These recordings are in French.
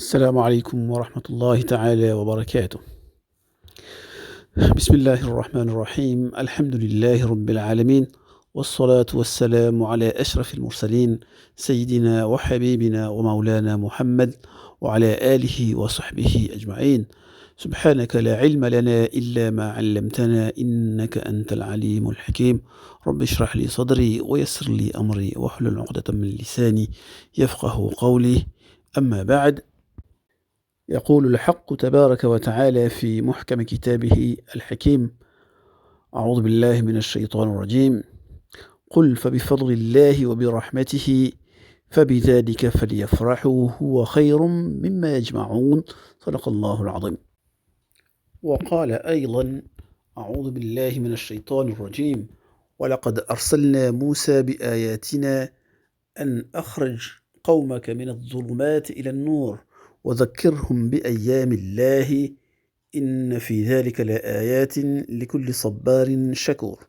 السلام عليكم ورحمة الله تعالى وبركاته. بسم الله الرحمن الرحيم. الحمد لله رب العالمين، والصلاة والسلام على أشرف المرسلين سيدنا وحبيبنا ومولانا محمد وعلى آله وصحبه أجمعين. سبحانك لا علم لنا إلا ما علمتنا إنك أنت العليم الحكيم. رب اشرح لي صدري ويسر لي أمري واحلل عقدة من لساني يفقه قولي. أما بعد، يقول الحق تبارك وتعالى في محكم كتابه الحكيم: أعوذ بالله من الشيطان الرجيم. قل فبفضل الله وبرحمته فبذلك فليفرحوا هو خير مما يجمعون. صدق الله العظيم. وقال أيضا: أعوذ بالله من الشيطان الرجيم: ولقد أرسلنا موسى بآياتنا أن أخرج قومك من الظلمات إلى النور وذكرهم بأيام الله إن في ذلك لآيات لكل صبار شكور.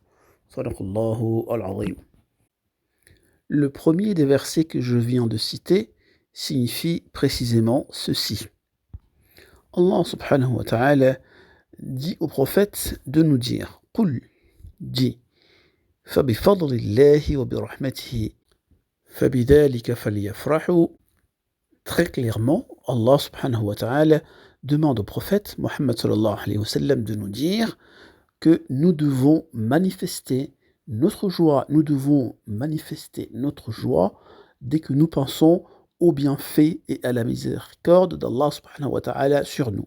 صدق الله العظيم. Le premier des versets que je viens de citer signifie précisément ceci. Allah subhanahu wa ta'ala dit au prophète de nous dire: Qul, dit, فبفضل الله وبرحمته فبذلك فليفرحوا. Très clairement, Allah subhanahu wa ta'ala demande au prophète Mohammed sallallahu alayhi wa sallam de nous dire que nous devons manifester notre joie, dès que nous pensons au bienfait et à la miséricorde d'Allah subhanahu wa ta'ala sur nous.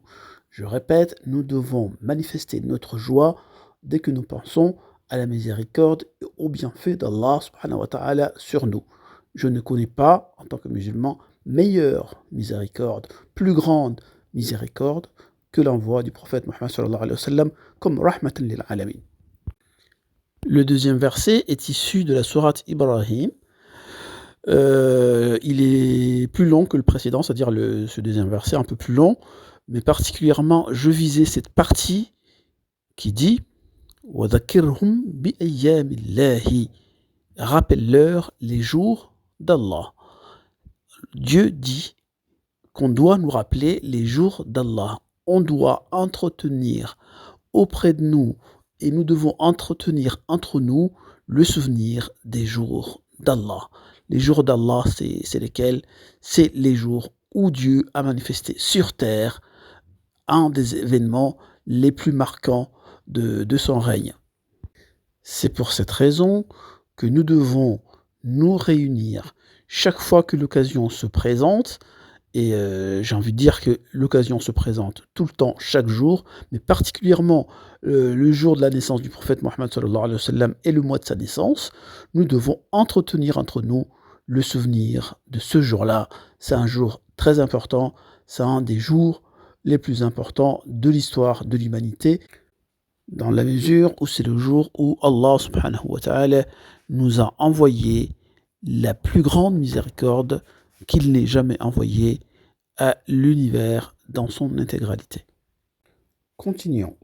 Je répète, nous devons manifester notre joie dès que nous pensons à la miséricorde et au bienfait d'Allah subhanahu wa ta'ala sur nous. Je ne connais pas, en tant que musulman, meilleure miséricorde, plus grande miséricorde que l'envoi du prophète Mohammed sallallahu alayhi wa sallam comme rahmatan lil alamin. Le deuxième verset est issu de la sourate Ibrahim. Il est plus long que le précédent, c'est-à-dire ce deuxième verset un peu plus long, mais particulièrement je visais cette partie qui dit وَذَكِّرْهُمْ بِأَيَّامِ اللَّهِ. Rappelle-leur les jours d'Allah. Dieu dit qu'on doit nous rappeler les jours d'Allah. On doit entretenir auprès de nous et nous devons entretenir entre nous le souvenir des jours d'Allah. Les jours d'Allah, c'est lesquels? C'est les jours où Dieu a manifesté sur terre un des événements les plus marquants de son règne. C'est pour cette raison que nous devons nous réunir chaque fois que l'occasion se présente, et j'ai envie de dire que l'occasion se présente tout le temps, chaque jour, mais particulièrement le jour de la naissance du prophète Mohammed sallallahu alayhi wa sallam et le mois de sa naissance, nous devons entretenir entre nous le souvenir de ce jour-là. C'est un jour très important, c'est un des jours les plus importants de l'histoire de l'humanité, dans la mesure où c'est le jour où Allah subhanahu wa ta'ala nous a envoyé la plus grande miséricorde qu'il n'ait jamais envoyée à l'univers dans son intégralité. Continuons.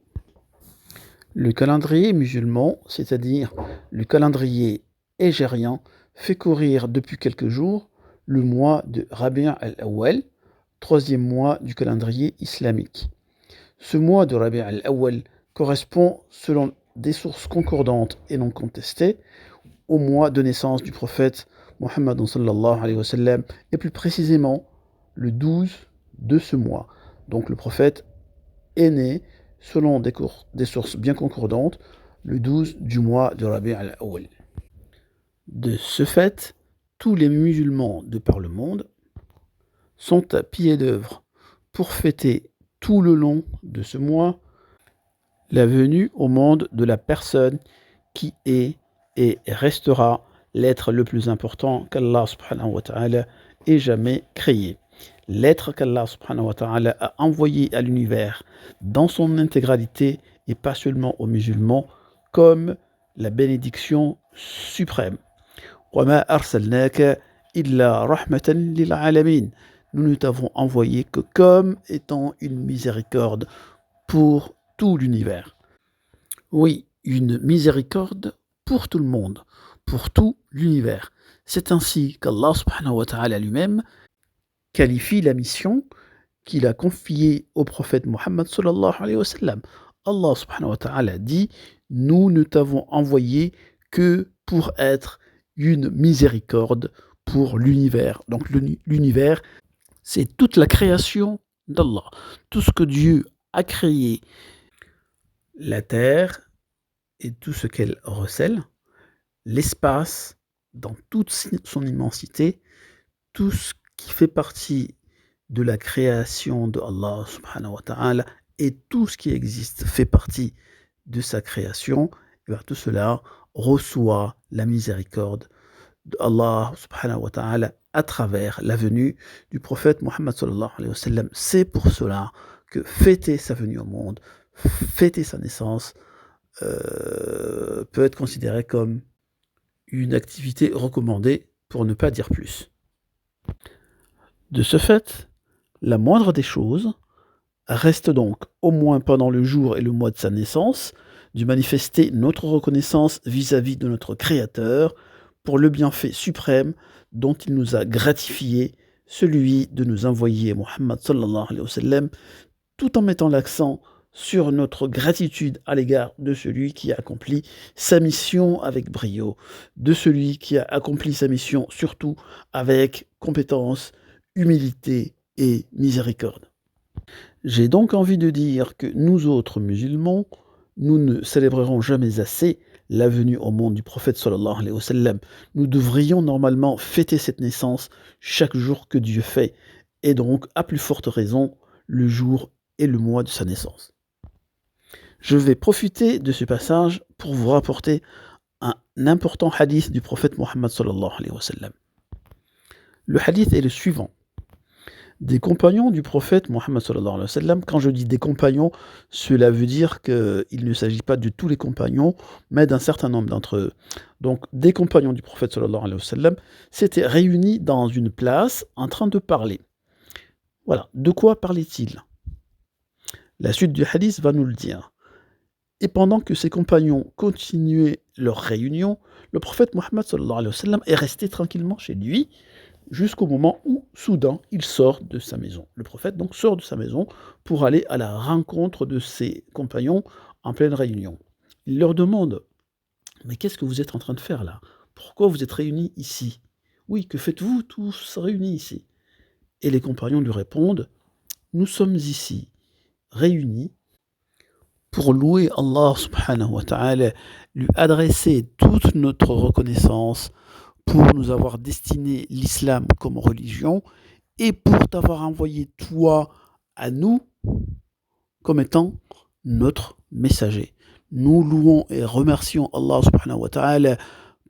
Le calendrier musulman, c'est-à-dire le calendrier hégérien, fait courir depuis quelques jours le mois de Rabi' al-Awwal, troisième mois du calendrier islamique. Ce mois de Rabi' al-Awwal correspond, selon des sources concordantes et non contestées, au mois de naissance du prophète Mohammed sallallahu alayhi wa sallam, et plus précisément le 12 de ce mois. Donc le prophète est né, selon des sources bien concordantes, le 12 du mois de Rabi' al-Awwal. De ce fait, tous les musulmans de par le monde sont à pied d'œuvre pour fêter tout le long de ce mois la venue au monde de la personne qui est et restera l'être le plus important qu'Allah subhanahu wa ta'ala ait jamais créé. L'être qu'Allah subhanahu wa ta'ala a envoyé à l'univers dans son intégralité et pas seulement aux musulmans comme la bénédiction suprême. وَمَا أَرْسَلْنَاكَ إِلَّا رَحْمَةً لِلْعَالَمِينَ. Nous ne t'avons envoyé que comme étant une miséricorde pour tout l'univers. Oui, une miséricorde pour tout le monde, pour tout l'univers. C'est ainsi qu'Allah subhanahu wa ta'ala lui-même qualifie la mission qu'il a confié au prophète Mohammed sallallahu alayhi wa sallam. Allah subhanahu wa ta'ala dit: nous ne t'avons envoyé que pour être une miséricorde pour l'univers. Donc l'univers, c'est toute la création d'Allah. Tout ce que Dieu a créé, la terre et tout ce qu'elle recèle, l'espace dans toute son immensité, tout ce qui fait partie de la création de Allah subhanahu wa ta'ala et tout ce qui existe fait partie de sa création, et bien tout cela reçoit la miséricorde de Allah subhanahu wa ta'ala à travers la venue du prophète Mohammed sallallahu alayhi wa sallam. C'est pour cela que fêter sa venue au monde, fêter sa naissance, peut être considéré comme une activité recommandée pour ne pas dire plus. De ce fait, la moindre des choses reste donc, au moins pendant le jour et le mois de sa naissance, de manifester notre reconnaissance vis-à-vis de notre Créateur pour le bienfait suprême dont il nous a gratifié, celui de nous envoyer Muhammad sallallahu alayhi wa sallam, tout en mettant l'accent sur notre gratitude à l'égard de celui qui a accompli sa mission avec brio, de celui qui a accompli sa mission surtout avec compétence, humilité et miséricorde. J'ai donc envie de dire que nous autres musulmans, nous ne célébrerons jamais assez la venue au monde du prophète sallallahu alayhi wa sallam. Nous devrions normalement fêter cette naissance chaque jour que Dieu fait, et donc, à plus forte raison, le jour et le mois de sa naissance. Je vais profiter de ce passage pour vous rapporter un important hadith du prophète Mohammed sallallahu alayhi wa sallam. Le hadith est le suivant. Des compagnons du prophète Mohammed sallallahu alayhi wa sallam, quand je dis des compagnons, cela veut dire qu'il ne s'agit pas de tous les compagnons, mais d'un certain nombre d'entre eux. Donc, des compagnons du prophète sallallahu alayhi wa sallam s'étaient réunis dans une place en train de parler. Voilà, de quoi parlait-il? La suite du hadith va nous le dire. Et pendant que ses compagnons continuaient leur réunion, le prophète Mohammed sallallahu alayhi wa sallam est resté tranquillement chez lui, jusqu'au moment où, soudain, il sort de sa maison. Le prophète donc sort de sa maison pour aller à la rencontre de ses compagnons en pleine réunion. Il leur demande: mais qu'est-ce que vous êtes en train de faire là? Pourquoi vous êtes réunis ici? Oui, que faites-vous tous réunis ici? Et les compagnons lui répondent: nous sommes ici, réunis, pour louer Allah subhanahu wa ta'ala, lui adresser toute notre reconnaissance pour nous avoir destiné l'islam comme religion et pour t'avoir envoyé toi à nous comme étant notre messager. Nous louons et remercions Allah subhanahu wa ta'ala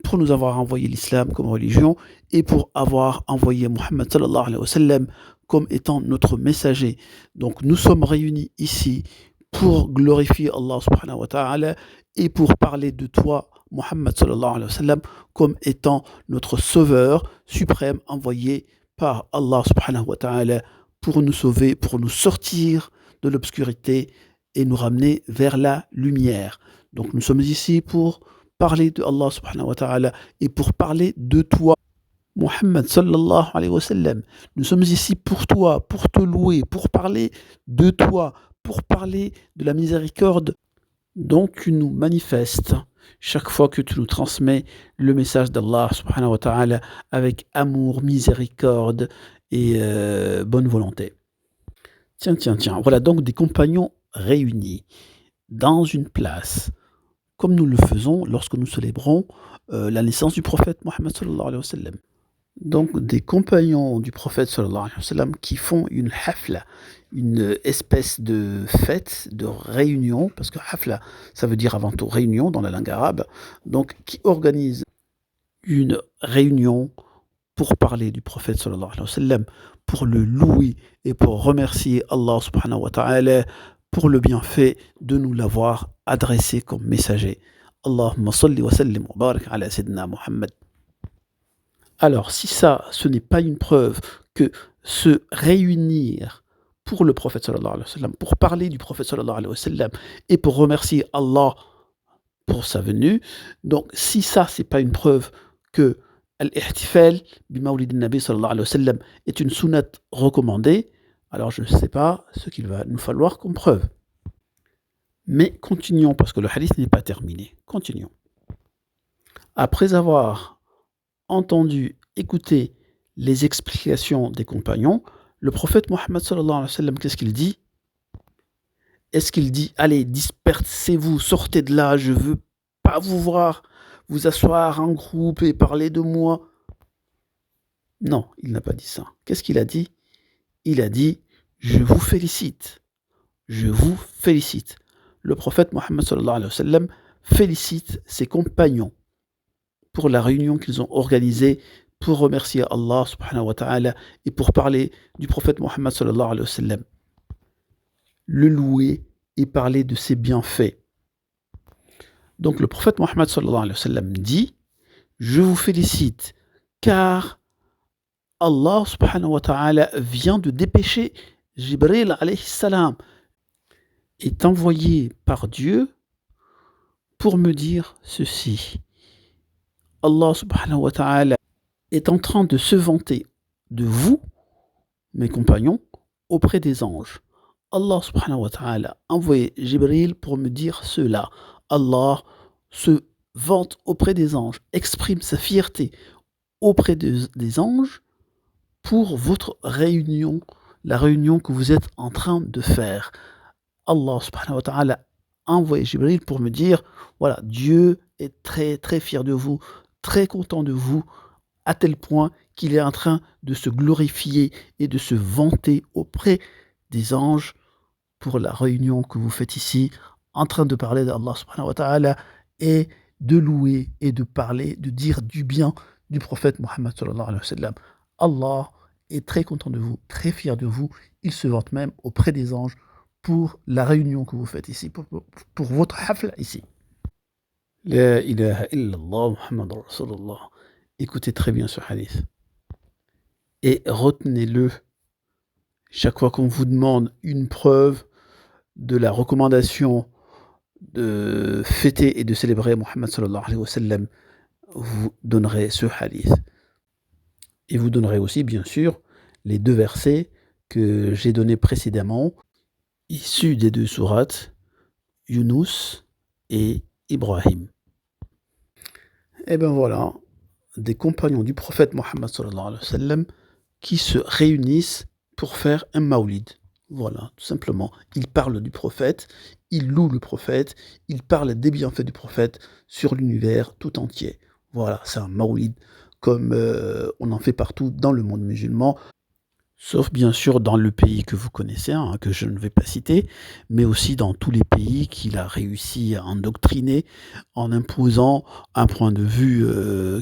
pour nous avoir envoyé l'islam comme religion et pour avoir envoyé Muhammad sallallahu alayhi wa sallam comme étant notre messager. Donc nous sommes réunis ici pour glorifier Allah subhanahu wa ta'ala et pour parler de toi, Muhammad sallallahu alayhi wa sallam, comme étant notre sauveur suprême envoyé par Allah subhanahu wa ta'ala pour nous sauver, pour nous sortir de l'obscurité et nous ramener vers la lumière. Donc nous sommes ici pour parler de Allah subhanahu wa ta'ala et pour parler de toi, Muhammad sallallahu alayhi wa sallam. Nous sommes ici pour toi, pour te louer, pour parler de toi, pour parler de la miséricorde dont tu nous manifestes chaque fois que tu nous transmets le message d'Allah subhanahu wa ta'ala avec amour, miséricorde et bonne volonté. Tiens, voilà donc des compagnons réunis dans une place, comme nous le faisons lorsque nous célébrons la naissance du prophète Mohammed sallallahu alayhi wa sallam. Donc des compagnons du prophète sallallahu alayhi wa sallam qui font une hafla, une espèce de fête, de réunion, parce que hafla, ça veut dire avant tout réunion dans la langue arabe, donc qui organisent une réunion pour parler du prophète sallallahu alayhi wa sallam, pour le louer et pour remercier Allah subhanahu wa ta'ala pour le bienfait de nous l'avoir adressé comme messager. Allahumma salli wa sallim wa barak ala sayyidina Muhammad. Alors, si ça, ce n'est pas une preuve que se réunir pour le prophète sallallahu alayhi wa sallam, pour parler du prophète sallallahu alayhi wa sallam et pour remercier Allah pour sa venue, donc si ça, c'est pas une preuve que al-ihtifal bi mawlid nabi sallallahu alayhi wa sallam est une sunnat recommandée, alors je ne sais pas ce qu'il va nous falloir comme preuve. Mais continuons, parce que le hadith n'est pas terminé. Continuons. Après avoir entendu, écouté les explications des compagnons, le prophète Mohammed sallallahu alayhi wa sallam, qu'est-ce qu'il dit? Est-ce qu'il dit, allez, dispersez-vous, sortez de là, je ne veux pas vous voir, vous asseoir en groupe et parler de moi? Non, il n'a pas dit ça. Qu'est-ce qu'il a dit? Il a dit, je vous félicite. Je vous félicite. Le prophète Mohammed sallallahu alayhi wa sallam félicite ses compagnons pour la réunion qu'ils ont organisée pour remercier Allah subhanahu wa ta'ala et pour parler du prophète Mohammed sallallahu alayhi wa sallam. Le louer et parler de ses bienfaits. Donc le prophète Mohammed sallallahu alayhi wa sallam dit, je vous félicite car Allah subhanahu wa ta'ala vient de dépêcher Jibril alayhi salam, est envoyé par Dieu pour me dire ceci. Allah subhanahu wa ta'ala est en train de se vanter de vous, mes compagnons, auprès des anges. Allah subhanahu wa ta'ala a envoyé Jibril pour me dire cela. Allah se vante auprès des anges, exprime sa fierté auprès des anges pour votre réunion, la réunion que vous êtes en train de faire. Allah subhanahu wa ta'ala a envoyé Jibril pour me dire, voilà, Dieu est très très fier de vous, très content de vous, à tel point qu'il est en train de se glorifier et de se vanter auprès des anges pour la réunion que vous faites ici, en train de parler d'Allah subhanahu wa ta'ala et de louer et de parler, de dire du bien du prophète Mohammed sallallahu alayhi wa sallam. Allah est très content de vous, très fier de vous. Il se vante même auprès des anges pour la réunion que vous faites ici, pour votre hafla ici. La ilaha illallah Muhammad Rasulullah. Écoutez très bien ce hadith. Et retenez-le. Chaque fois qu'on vous demande une preuve de la recommandation de fêter et de célébrer Mohammed sallallahu alayhi wa sallam, vous donnerez ce hadith. Et vous donnerez aussi, bien sûr, les deux versets que j'ai donnés précédemment, issus des deux sourates, Yunus et Ibrahim. Et bien voilà, des compagnons du prophète Mohammed sallallahu alayhi wa sallam qui se réunissent pour faire un maoulid. Voilà, tout simplement. Ils parlent du prophète, ils louent le prophète, ils parlent des bienfaits du prophète sur l'univers tout entier. Voilà, c'est un maoulid comme on en fait partout dans le monde musulman, sauf bien sûr dans le pays que vous connaissez, hein, que je ne vais pas citer, mais aussi dans tous les pays qu'il a réussi à endoctriner en imposant un point de vue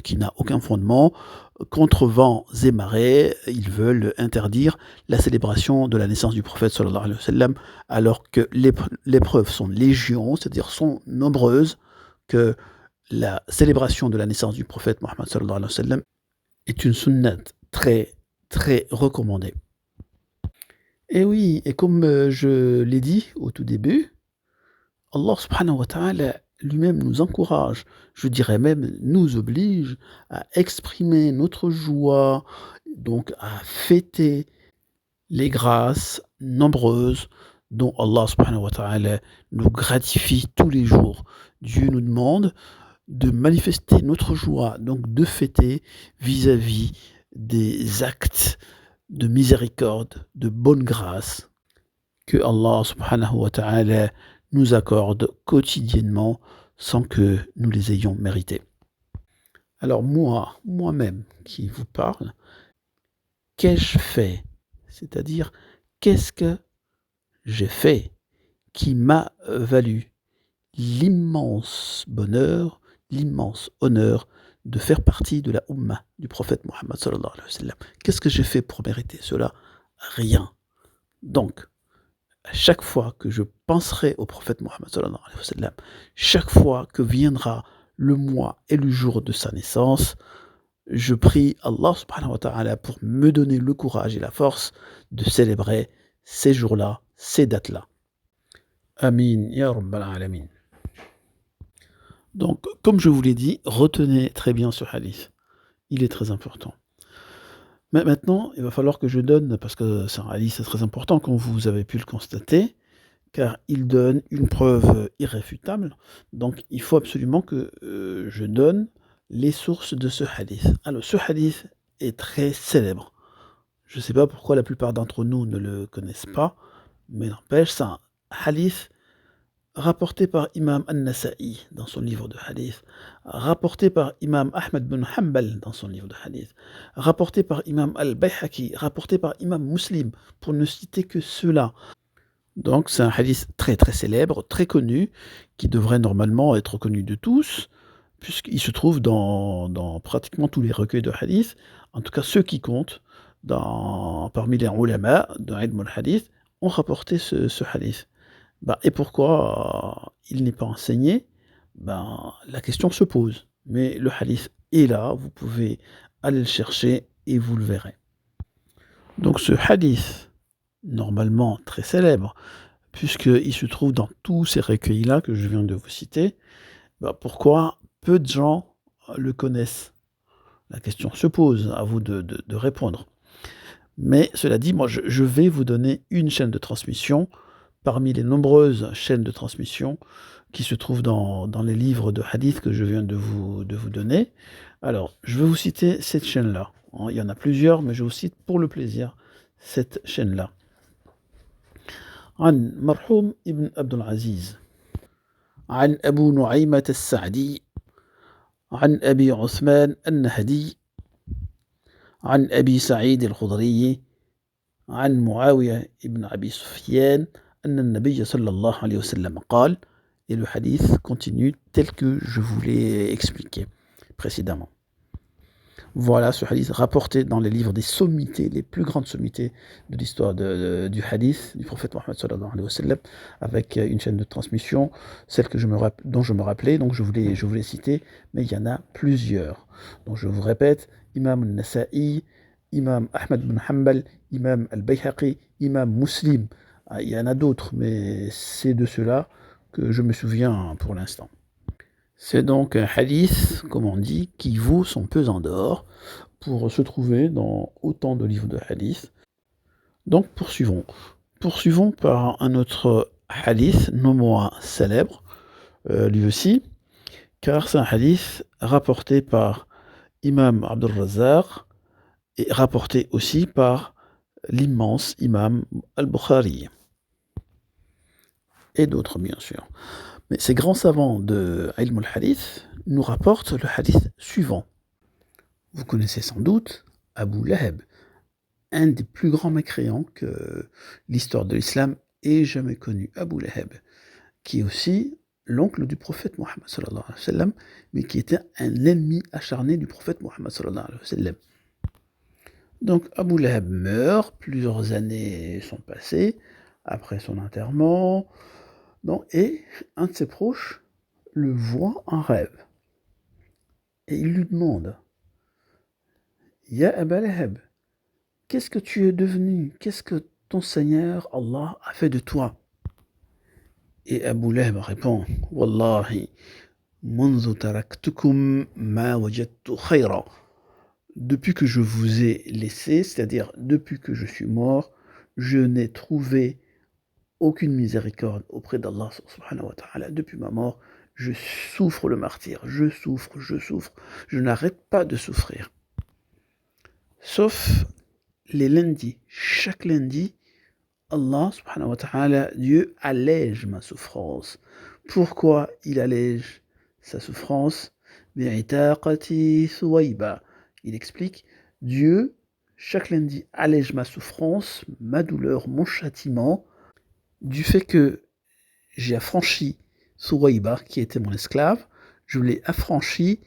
qui n'a aucun fondement. Contre vents et marées, ils veulent interdire la célébration de la naissance du prophète sallallahu alayhi wa sallam, alors que les preuves sont légion, c'est-à-dire sont nombreuses, que la célébration de la naissance du prophète Mohammed sallallahu alayhi wa sallam est une sunnat très très recommandée. Et oui, et comme je l'ai dit au tout début, Allah subhanahu wa ta'ala lui-même nous encourage, je dirais même nous oblige à exprimer notre joie, donc à fêter les grâces nombreuses dont Allah subhanahu wa ta'ala nous gratifie tous les jours. Dieu nous demande de manifester notre joie, donc de fêter vis-à-vis des actes de miséricorde, de bonne grâce que Allah subhanahu wa ta'ala nous accorde quotidiennement sans que nous les ayons mérités. Alors moi-même qui vous parle, qu'ai-je fait? C'est-à-dire, qu'est-ce que j'ai fait qui m'a valu l'immense bonheur, l'immense honneur de faire partie de la Ummah du prophète Mohammed sallallahu alayhi wa sallam. Qu'est-ce que j'ai fait pour mériter cela? Rien. Donc, à chaque fois que je penserai au prophète Mohammed sallallahu alayhi wa sallam, chaque fois que viendra le mois et le jour de sa naissance, je prie Allah subhanahu wa ta'ala pour me donner le courage et la force de célébrer ces jours-là, ces dates-là. Amin, ya Rabbal Alamin. Donc, comme je vous l'ai dit, retenez très bien ce hadith. Il est très important. Mais maintenant, il va falloir que je donne, parce que c'est un hadith c'est très important, comme vous avez pu le constater, car il donne une preuve irréfutable. Donc, il faut absolument que je donne les sources de ce hadith. Alors, ce hadith est très célèbre. Je ne sais pas pourquoi la plupart d'entre nous ne le connaissent pas, mais n'empêche, c'est un hadith rapporté par Imam An-Nasa'i dans son livre de hadith, rapporté par Imam Ahmed bin Hanbal dans son livre de hadith, rapporté par Imam Al-Bayhaqi, rapporté par Imam Muslim, pour ne citer que ceux-là. Donc c'est un hadith très très célèbre, très connu, qui devrait normalement être connu de tous, puisqu'il se trouve dans pratiquement tous les recueils de hadith, en tout cas ceux qui comptent, parmi les ulama de ilm al-hadith, ont rapporté ce hadith. Bah, et pourquoi il n'est pas enseigné? Ben, la question se pose. Mais le hadith est là, vous pouvez aller le chercher et vous le verrez. Donc ce hadith, normalement très célèbre, puisqu'il se trouve dans tous ces recueils-là que je viens de vous citer, bah pourquoi peu de gens le connaissent? La question se pose, à vous de répondre. Mais cela dit, moi je vais vous donner une chaîne de transmission parmi les nombreuses chaînes de transmission qui se trouvent dans les livres de hadith que je viens de vous donner. Alors, je vais vous citer cette chaîne-là. Il y en a plusieurs, mais je vous cite pour le plaisir cette chaîne-là. عن مرحوم ابن عبد العزيز عن أبو نعيمة السعدي عن أبي عثمان النهدي عن أبي سعيد الخضري عن معاوية ابن أبي سفيان أن النبي صلى الله عليه وسلم قال, et le hadith continue tel que je vous l'ai expliqué précédemment. Voilà ce hadith rapporté dans les livres des sommités, les plus grandes sommités de l'histoire du hadith du prophète Mohammed sallallahu alayhi wa sallam, avec une chaîne de transmission, celle dont je me rappelais, donc je voulais citer, mais il y en a plusieurs. Donc je vous répète, Imam al-Nasa'i, Imam Ahmed bin Hanbal, Imam al-Bayhaqi, Imam Muslim. Il y en a d'autres, mais c'est de ceux-là que je me souviens pour l'instant. C'est donc un hadith, comme on dit, qui vaut son pesant d'or pour se trouver dans autant de livres de hadith. Donc poursuivons. Poursuivons par un autre hadith, non moins célèbre, lui aussi, car c'est un hadith rapporté par Imam Abdul Razzaq et rapporté aussi par l'immense Imam Al-Bukhari. Et d'autres, bien sûr. Mais ces grands savants de Ilm al-Hadith nous rapportent le hadith suivant. Vous connaissez sans doute Abu Lahab, un des plus grands mécréants que l'histoire de l'islam ait jamais connu. Abu Lahab, qui est aussi l'oncle du prophète Mohammed sallallahu alayhi wa sallam, mais qui était un ennemi acharné du prophète Mohammed sallallahu alayhi wa sallam. Donc Abu Lahab meurt, plusieurs années sont passées après son enterrement, et un de ses proches le voit en rêve. Et il lui demande, Ya Aba Lahab, qu'est-ce que tu es devenu? Qu'est-ce que ton Seigneur Allah a fait de toi? Et Abu Lahab répond, Wallahi, منذ تركتكم ما وجدت خيرا. Depuis que je vous ai laissé, c'est-à-dire depuis que je suis mort, je n'ai trouvé aucune miséricorde auprès d'Allah subhanahu wa ta'ala. Depuis ma mort, je souffre le martyre, je souffre, je n'arrête pas de souffrir. Sauf les lundis, chaque lundi, Allah subhanahu wa ta'ala, Dieu allège ma souffrance. Pourquoi il allège sa souffrance? Bi'itaqati Suwayba. Il explique, Dieu, chaque lundi, allège ma souffrance, ma douleur, mon châtiment, du fait que j'ai affranchi Suwayba, qui était mon esclave, je l'ai affranchi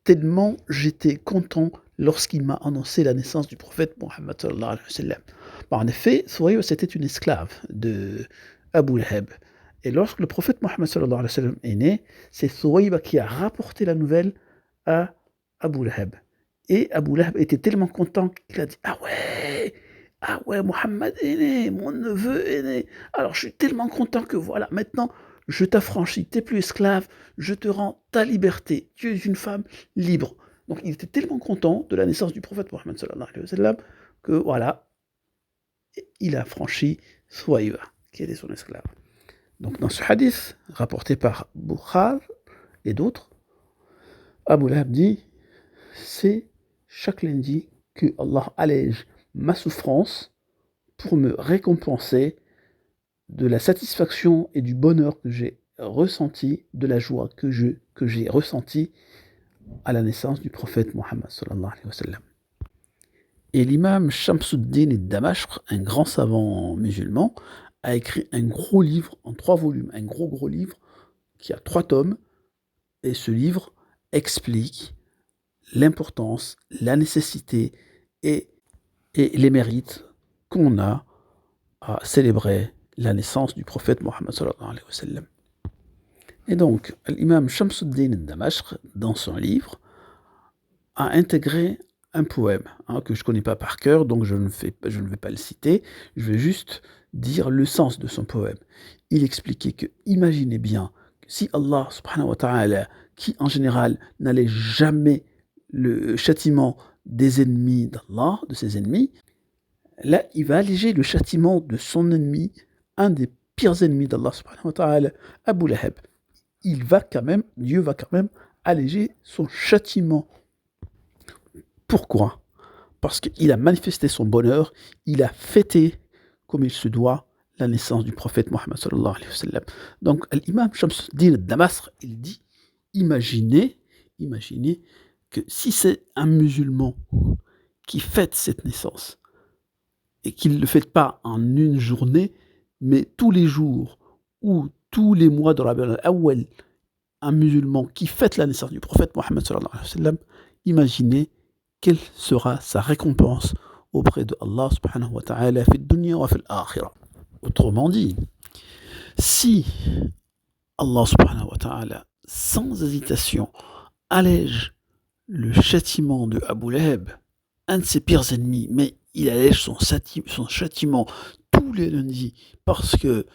tellement j'étais content lorsqu'il m'a annoncé la naissance du prophète Mohammed sallallahu alayhi wa sallam. En effet, Suwayba c'était une esclave de Abu Lahab. Et lorsque le prophète Mohammed sallallahu alayhi wa sallam est né, c'est Suwayba qui a rapporté la nouvelle à Abu Lahab. Et Abu Lahab était tellement content qu'il a dit ah ouais, Mohammed est né, mon neveu est né. Alors je suis tellement content que voilà, maintenant je t'affranchis, t'es plus esclave, je te rends ta liberté. Tu es une femme libre. Donc il était tellement content de la naissance du prophète Mohammed sallallahu alayhi wa sallam que voilà, il a franchi Souaïba, qui était son esclave. Donc dans ce hadith, rapporté par Bukhari et d'autres, Abu Lahab dit, c'est chaque lundi que Allah allège ma souffrance pour me récompenser de la satisfaction et du bonheur que j'ai ressenti, de la joie que j'ai ressenti à la naissance du prophète Mohammed sallallahu alayhi wa sallam. Et l'imam Shamsuddin Damashq, un grand savant musulman, a écrit un gros livre en 3 volumes, un gros livre qui a 3 tomes, et ce livre explique l'importance, la nécessité et les mérites qu'on a à célébrer la naissance du prophète Mohammed sallallahu alayhi wa sallam. Et donc, l'imam Shamsuddin Damashq, dans son livre, a intégré un poème que je ne connais pas par cœur, donc je ne vais pas le citer, je vais juste dire le sens de son poème. Il expliquait que, imaginez bien, si Allah subhanahu wa ta'ala, qui en général n'allait jamais le châtiment des ennemis d'Allah, de ses ennemis, là il va alléger le châtiment de son ennemi, un des pires ennemis d'Allah subhanahu wa ta'ala, Abu Lahab. Dieu va quand même alléger son châtiment. Pourquoi ? Parce qu'il a manifesté son bonheur, il a fêté comme il se doit la naissance du prophète Mohammed sallallahu alayhi wa sallam. Donc l'imam Shamsuddin Damashq, il dit, imaginez que si c'est un musulman qui fête cette naissance, et qu'il ne le fête pas en une journée, mais tous les jours ou tous les mois de Rabi'ul Awwal, un musulman qui fête la naissance du prophète Mohammed sallallahu alayhi wa sallam, imaginez quelle sera sa récompense auprès de Allah subhanahu wa ta'ala fi dunya wa fil akhirah. Autrement dit, si Allah subhanahu wa ta'ala, sans hésitation, allège le châtiment de Abu Lahab, un de ses pires ennemis, mais il allège son châtiment tous les lundis parce que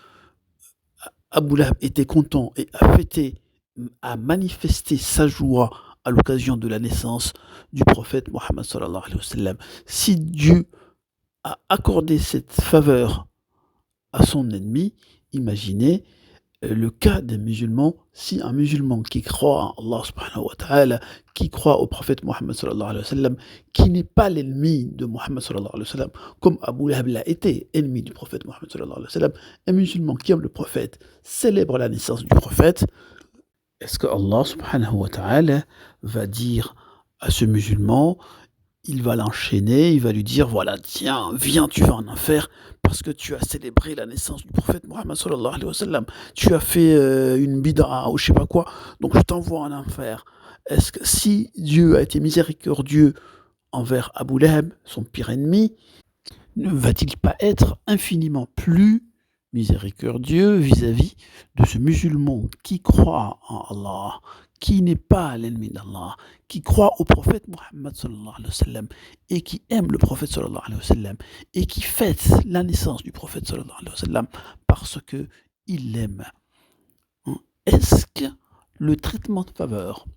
Abu Lahab était content et a fêté, a manifesté sa joie à l'occasion de la naissance du prophète Mohammed sallallahu alayhi wa sallam. Si Dieu a accordé cette faveur à son ennemi, imaginez le cas d'un musulman, si un musulman qui croit en Allah subhanahu wa ta'ala, qui croit au prophète Mohammed sallallahu alayhi wa sallam, qui n'est pas l'ennemi de Mohammed sallallahu alayhi wa sallam, comme Abu Lahab l'a été, ennemi du prophète Mohammed sallallahu alayhi wa sallam, un musulman qui aime le prophète, célèbre la naissance du prophète, est-ce que Allah subhanahu wa ta'ala va dire à ce musulman, il va l'enchaîner, il va lui dire, voilà, tiens, viens, tu vas en enfer, parce que tu as célébré la naissance du prophète Mohammed sallallahu alayhi wa sallam, tu as fait une bid'a ou je sais pas quoi, donc je t'envoie en enfer. Est-ce que si Dieu a été miséricordieux envers Abu Lahab, son pire ennemi, ne va-t-il pas être infiniment plus miséricordieux vis-à-vis de ce musulman qui croit en Allah, qui n'est pas l'ennemi d'Allah, qui croit au prophète Mohammed sallallahu alayhi wa sallam et qui aime le prophète sallallahu alayhi wa sallam et qui fête la naissance du prophète sallallahu alayhi wa sallam parce qu'il l'aime. Est-ce que le traitement de faveur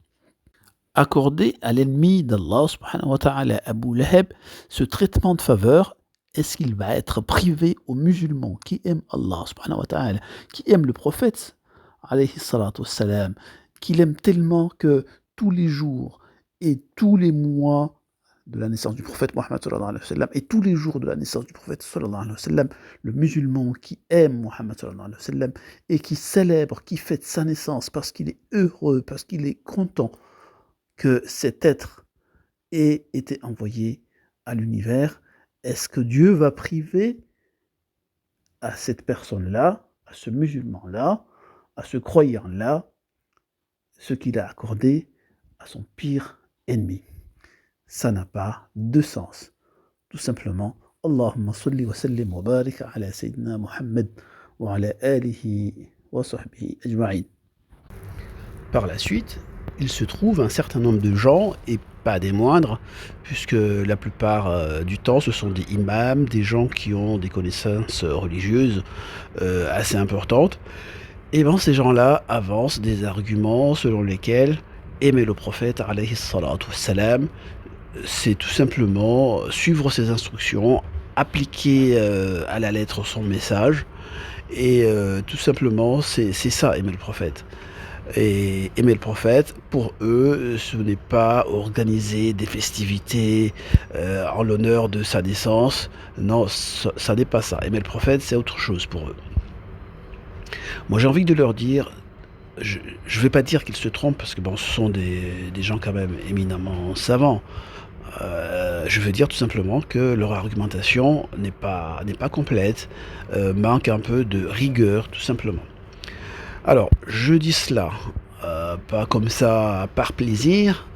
accordé à l'ennemi d'Allah subhanahu wa ta'ala, Abu Lahab, ce traitement de faveur, est-ce qu'il va être privé aux musulmans qui aiment Allah subhanahu wa ta'ala, qui aiment le prophète alayhi salatu wassalam, qui l'aiment tellement que tous les jours et tous les mois de la naissance du prophète Mohammed sallallahu alayhi wa sallam et tous les jours de la naissance du prophète sallallahu alayhi wa sallam, le musulman qui aime Mohammed sallallahu alayhi wa sallam et qui célèbre, qui fête sa naissance parce qu'il est heureux, parce qu'il est content que cet être ait été envoyé à l'univers, est-ce que Dieu va priver à cette personne-là, à ce musulman-là, à ce croyant-là, ce qu'il a accordé à son pire ennemi? Ça n'a pas de sens. Tout simplement, Allahumma salli wa sallim wa barik ala Sayyidina Muhammad wa ala alihi wa sahbihi ajma'in. Par la suite, il se trouve un certain nombre de gens, et pas des moindres, puisque la plupart du temps ce sont des imams, des gens qui ont des connaissances religieuses assez importantes, et bien ces gens-là avancent des arguments selon lesquels aimer le prophète, alayhi salatu wassalam, c'est tout simplement suivre ses instructions, appliquer à la lettre son message, et tout simplement, c'est ça, aimer le prophète. Et aimer le prophète, pour eux, ce n'est pas organiser des festivités en l'honneur de sa naissance. Non, ça n'est pas ça. Aimer le prophète, c'est autre chose pour eux. Moi, j'ai envie de leur dire, je ne vais pas dire qu'ils se trompent, parce que bon, ce sont des gens quand même éminemment savants. Je veux dire tout simplement que leur argumentation n'est pas complète, manque un peu de rigueur, tout simplement. Alors, je dis cela, pas comme ça par plaisir,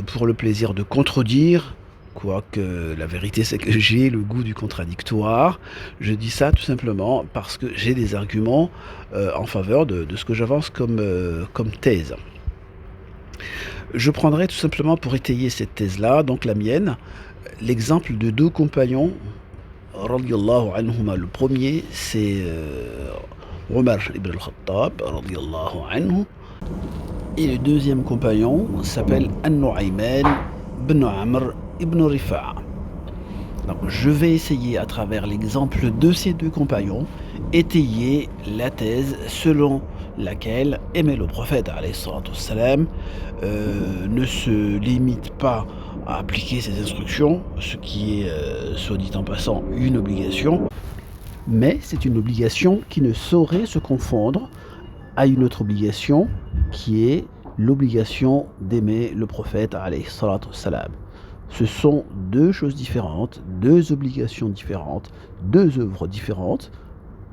pour le plaisir de contredire, quoique la vérité c'est que j'ai le goût du contradictoire. Je dis ça tout simplement parce que j'ai des arguments en faveur de ce que j'avance comme thèse. Je prendrai tout simplement pour étayer cette thèse-là, donc la mienne, l'exemple de deux compagnons, radiallahu anhuma. Le premier, c'est Omar ibn al-Khattab, radiallahu anhu. Et le deuxième compagnon s'appelle An-Nu'ayman ibn Amr ibn Rifa'a. Donc, je vais essayer, à travers l'exemple de ces deux compagnons, étayer la thèse selon laquelle aimer le prophète alayhi salatu wassalam, ne se limite pas à appliquer ses instructions, ce qui est, soit dit en passant, une obligation, mais c'est une obligation qui ne saurait se confondre à une autre obligation qui est l'obligation d'aimer le prophète alayhi salatu wassalam. Ce sont deux choses différentes, deux obligations différentes, deux œuvres différentes,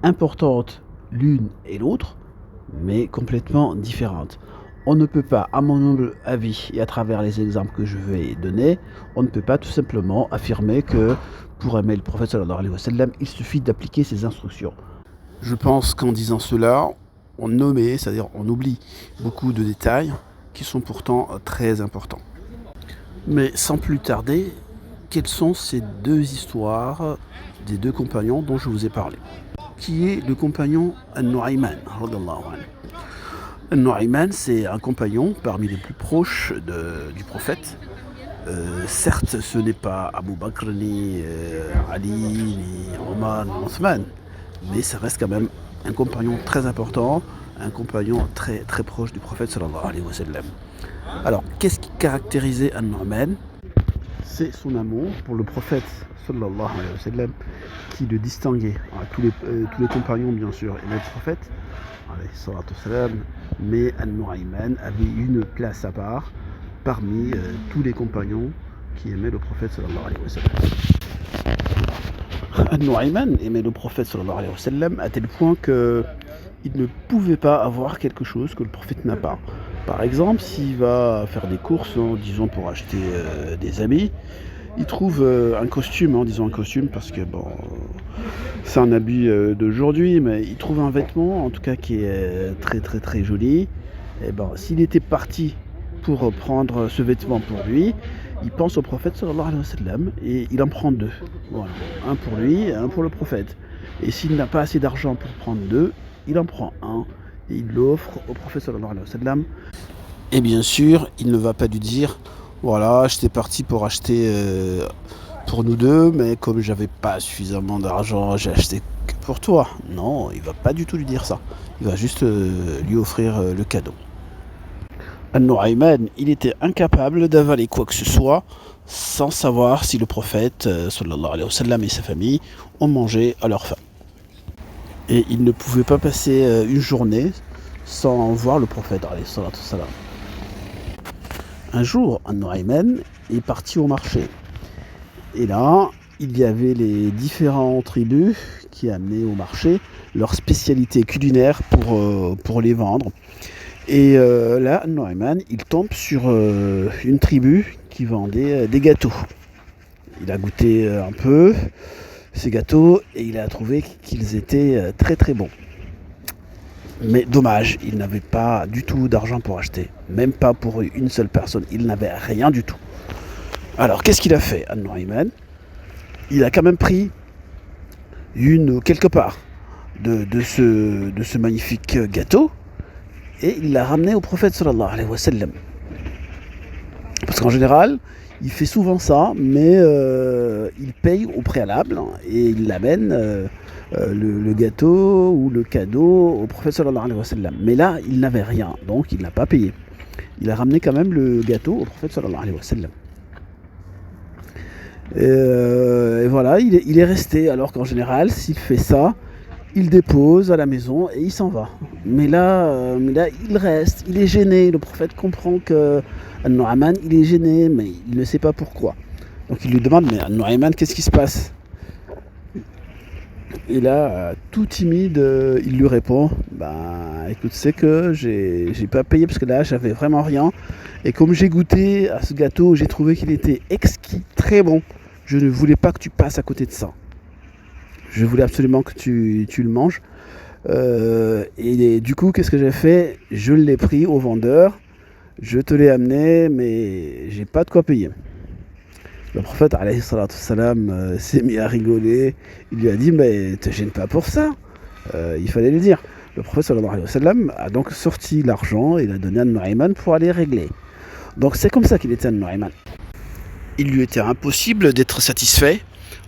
importantes l'une et l'autre, mais complètement différentes. On ne peut pas, à mon humble avis et à travers les exemples que je vais donner, on ne peut pas tout simplement affirmer que pour aimer le prophète sallallahu alayhi wa sallam, il suffit d'appliquer ses instructions. Je pense qu'en disant cela, on omet, c'est-à-dire on oublie beaucoup de détails qui sont pourtant très importants. Mais sans plus tarder, quelles sont ces deux histoires des deux compagnons dont je vous ai parlé? Qui est le compagnon An-Nu'ayman, radallahu anhu. An-Nu'ayman, c'est un compagnon parmi les plus proches du prophète. Certes, ce n'est pas Abu Bakr, ni Ali, ni Omar, ni Othman, mais ça reste quand même un compagnon très important, un compagnon très, très proche du prophète sallallahu alayhi wa sallam. Alors, qu'est-ce qui caractérisait An-Nu'ayman? C'est son amour pour le prophète sallallahu alayhi wa sallam qui le distinguait. Alors, tous les compagnons, bien sûr, aimaient le prophète alayhi salatu wa sallam, mais An-Nu'ayman avait une place à part parmi tous les compagnons qui aimaient le prophète sallallahu alayhi wa sallam. An-Nu'ayman aimait le prophète sallallahu alayhi wa sallam à tel point que il ne pouvait pas avoir quelque chose que le prophète n'a pas. Par exemple, s'il va faire des courses, disons pour acheter des habits, il trouve un costume, disons un costume parce que bon, c'est un habit d'aujourd'hui, mais il trouve un vêtement en tout cas qui est très très très joli. Et ben, s'il était parti pour prendre ce vêtement pour lui, il pense au prophète sallallahu alayhi wa sallam et il en prend deux. Voilà. Un pour lui et un pour le prophète. Et s'il n'a pas assez d'argent pour prendre deux, il en prend un et il l'offre au prophète sallallahu alayhi wa sallam. Et bien sûr, il ne va pas lui dire voilà, j'étais parti pour acheter pour nous deux, mais comme j'avais pas suffisamment d'argent, j'ai acheté que pour toi. Non, il va pas du tout lui dire ça. Il va juste lui offrir le cadeau. An-Nu'ayman, il était incapable d'avaler quoi que ce soit sans savoir si le prophète sallallahu alayhi wa sallam et sa famille ont mangé à leur faim. Et il ne pouvait pas passer une journée sans voir le prophète alayhi salatu wa sallam. Un jour, An-Nu'ayman est parti au marché. Et là, il y avait les différentes tribus qui amenaient au marché leurs spécialités culinaires pour les vendre. Et là, An-Nu'ayman, il tombe sur une tribu qui vendait des gâteaux. Il a goûté un peu ces gâteaux et il a trouvé qu'ils étaient très très bons. Mais dommage, il n'avait pas du tout d'argent pour acheter, même pas pour une seule personne, il n'avait rien du tout. Alors qu'est-ce qu'il a fait, An-Nu'ayman? Il a quand même pris quelque part de ce magnifique gâteau et il l'a ramené au prophète sallallahu alayhi wa sallam. qu'en général, il fait souvent ça, mais il paye au préalable et il l'amène le gâteau ou le cadeau au prophète sallallahu alayhi wa sallam. Mais là, il n'avait rien, donc il n'a pas payé. Il a ramené quand même le gâteau au prophète sallallahu alayhi wa sallam. Et voilà, il est resté, alors qu'en général, s'il fait ça, il dépose à la maison et il s'en va. Mais là, il reste, il est gêné. Le prophète comprend que An-Nu'aman, il est gêné, mais il ne sait pas pourquoi. Donc il lui demande, mais An-Nu'aman, qu'est-ce qui se passe? Et là, tout timide, il lui répond, bah écoute, c'est que j'ai pas payé parce que là, j'avais vraiment rien. Et comme j'ai goûté à ce gâteau, j'ai trouvé qu'il était exquis, très bon. Je ne voulais pas que tu passes à côté de ça. Je voulais absolument que tu le manges. Et du coup, qu'est-ce que j'ai fait? Je l'ai pris au vendeur, je te l'ai amené, mais j'ai pas de quoi payer. Le prophète alayhi salatu salam s'est mis à rigoler. Il lui a dit, mais te gêne pas pour ça. Il fallait le dire. Le prophète sallallahu alayhi wa sallam a donc sorti l'argent et l'a donné à Nu'ayman pour aller régler. Donc c'est comme ça qu'il était à Nu'ayman. Il lui était impossible d'être satisfait